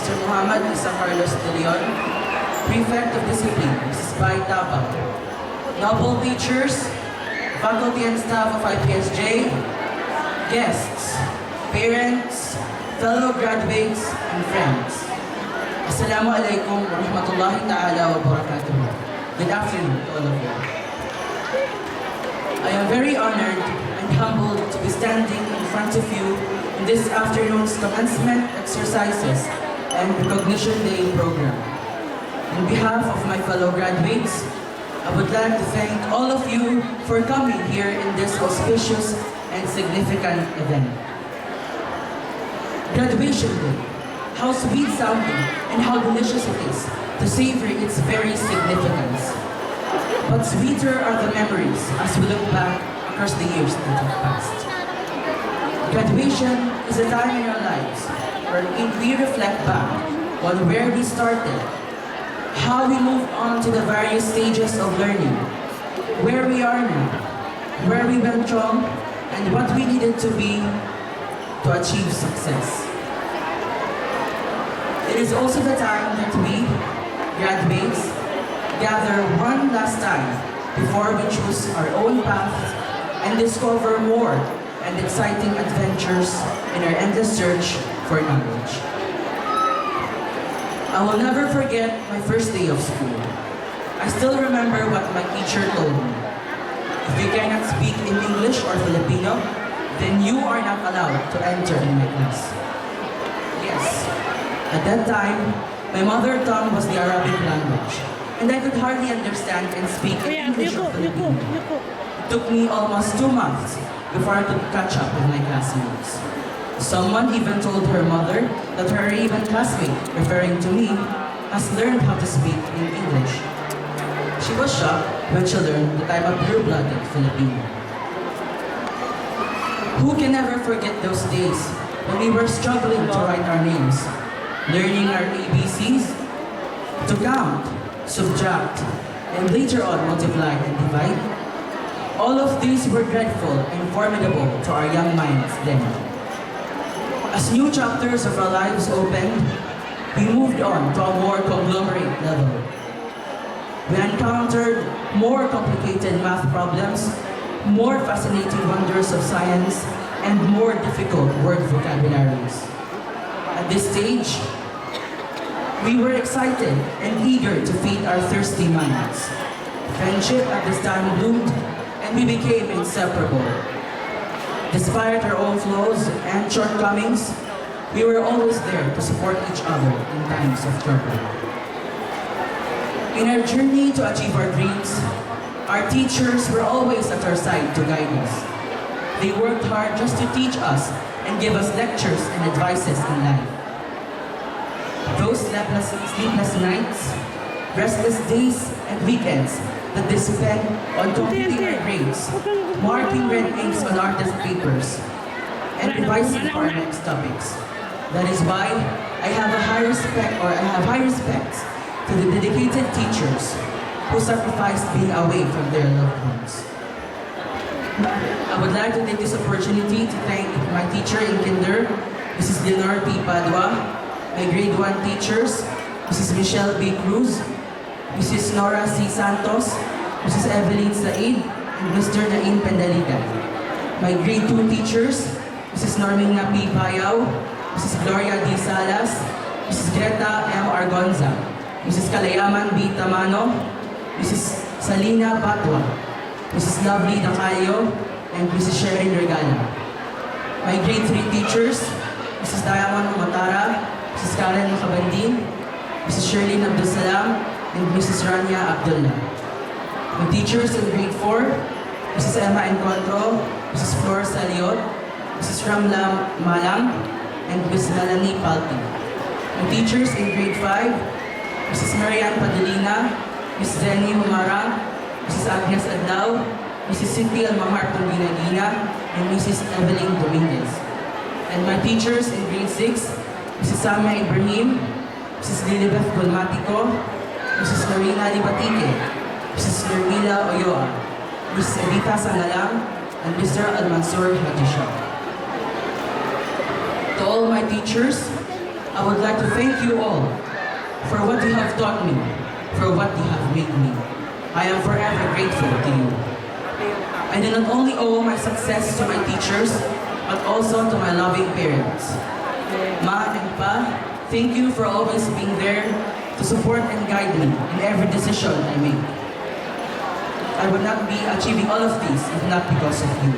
Mr. Muhammad Isa Carlos De Leon, Prefect of Discipline, Mrs. Bai Tapa, noble teachers, faculty and staff of IPSJ, guests, parents, fellow graduates, and friends. Assalamu alaikum wa rahmatullahi ta'ala wa barakatuh. Good afternoon to all of you. I am very honored and humbled to be standing in front of you in this afternoon's commencement exercises and recognition day program. On behalf of my fellow graduates, I would like to thank all of you for coming here in this auspicious and significant event. Graduation Day, how sweet sounding and how delicious it is to savor its very significance. But sweeter are the memories as we look back across the years that have passed. Graduation is a time in our lives wherein we reflect back on where we started, how we moved on to the various stages of learning, where we are now, where we went wrong, and what we needed to be to achieve success. It is also the time that we, graduates, gather one last time before we choose our own path and discover more and exciting adventures in our endless search for knowledge. I will never forget my first day of school. I still remember what my teacher told me. If you cannot speak in English or Filipino, then you are not allowed to enter in my class. Yes, at that time, my mother tongue was the Arabic language, and I could hardly understand and speak in English or Filipino. It took me almost 2 months before I could catch up with my classmates. Someone even told her mother that her even classmate, referring to me, has learned how to speak in English. She was shocked when she learned that I'm a pure-blooded Filipino. Who can ever forget those days when we were struggling to write our names, learning our ABCs, to count, subtract, and later on multiply and divide? All of these were dreadful and formidable to our young minds then. As new chapters of our lives opened, we moved on to a more conglomerate level. We encountered more complicated math problems, more fascinating wonders of science, and more difficult word vocabularies. At this stage, we were excited and eager to feed our thirsty minds. Friendship at this time bloomed, and we became inseparable. Despite our own flaws and shortcomings, we were always there to support each other in times of trouble. In our journey to achieve our dreams, our teachers were always at our side to guide us. They worked hard just to teach us and give us lectures and advices in life. Those sleepless nights, restless days, and weekends that they spent on completing our grades, marking red inks on our test papers, and revising for our next topics. That is why I have high respect to the dedicated teachers who sacrificed being away from their loved ones. I would like to take this opportunity to thank my teacher in kinder, Mrs. Leonor P. Padua, my grade 1 teachers, Mrs. Michelle B. Cruz, Mrs. Nora C. Santos, Mrs. Evelyn Said, and Mr. Nain Pendalida. My grade 2 teachers, Mrs. Normina P. Payaw, Mrs. Gloria D. Salas, Mrs. Greta M. Argonza, Mrs. Kalayaman B. Tamano, Mrs. Salina Batwa, Mrs. Lovely Dacayo, and Mrs. Sharon Regala. My grade 3 teachers, Mrs. Diamond Matara, Mrs. Karen Makabandin, Mrs. Shirley Abdulsalam, and Mrs. Rania Abdullah. My teachers in grade 4, Mrs. Emma Encontro, Mrs. Flor Saliot, Mrs. Ramla Malang, and Ms. Melanie Palti. My teachers in grade 5, Mrs. Marianne Padulina, Ms. Jenny Humarang, Mrs. Agnes Adlaw, Mrs. Cynthia Almahar Ginagina, and Mrs. Evelyn Dominguez. And my teachers in grade 6, Mrs. Samia Ibrahim, Mrs. Lilibeth Golmatico, Mrs. Marina Libatique, Mrs. Nermila Oyoa, Mrs. Edita Sangalang, and Mr. Almansur Hadisha. To all my teachers, I would like to thank you all for what you have taught me, for what you have made me. I am forever grateful to you. I do not only owe my success to my teachers, but also to my loving parents. Ma and Pa, thank you for always being there to support and guide me in every decision I make. I would not be achieving all of these if not because of you.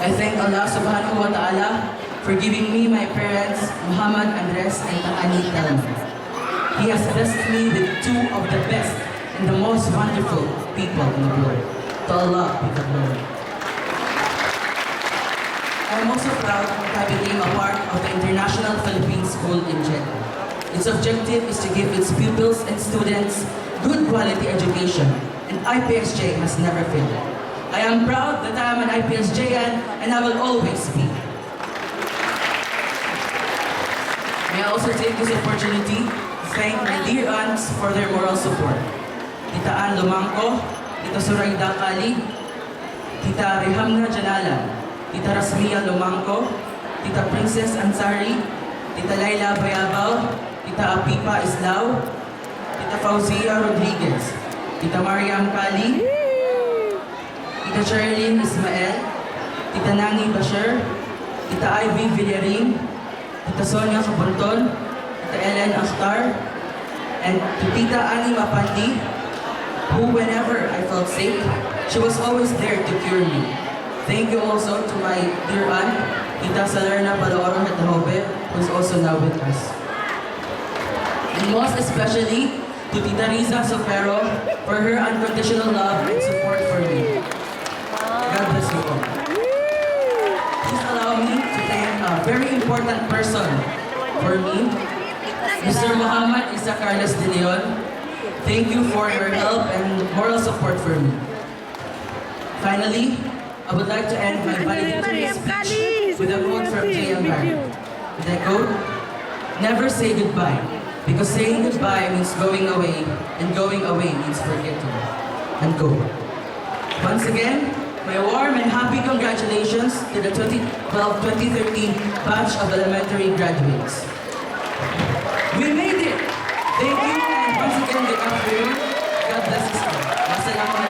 I thank Allah subhanahu wa ta'ala for giving me my parents, Muhammad Andres and Taani Telma. He has blessed me with two of the best and the most wonderful people in the world. To Allah be the glory. I am also proud that I became a part of the International Philippine School in Jeddah. Its objective is to give its pupils and students good quality education, and IPSJ has never failed. I am proud that I am an IPSJan, and I will always be. May I also take this opportunity to thank my dear aunts for their moral support. Tita Ann Lumangco, Tita Surayda Kali, Tita Rihamna Jalalan, Tita Rasmia Lumangco, Tita Princess Ansari, Tita Laila Bayabaw, Tita Apipa Islao, Tita Fauzia Rodriguez, Tita Mariam Kali, Tita Charlene Ismael, Tita Nani Bashir, Tita Ivy Villarin, Tita Sonia Cabonton, Tita Ellen Akhtar, and to Tita Annie Mapandi, who whenever I felt sick, she was always there to cure me. Thank you also to my dear aunt, Tita Salerna Palaoro Hetahobe, who is also now with us. And most especially to Tita Riza Sopero for her unconditional love and support for me. God bless you all. Please allow me to thank a very important person for me, Mr. Muhammad Isa Carlos De Leon. Thank you for your help and moral support for me. Finally, I would like to end my valedictory speech with a quote from J.M. Barrie. The quote, "Never say goodbye, because saying goodbye means going away, and going away means forgetting." And go. Once again, my warm and happy congratulations to the 2012-2013 batch of elementary graduates. We made it! Thank you, and once again, good afternoon. God bless us all. Wassalamu alaikum.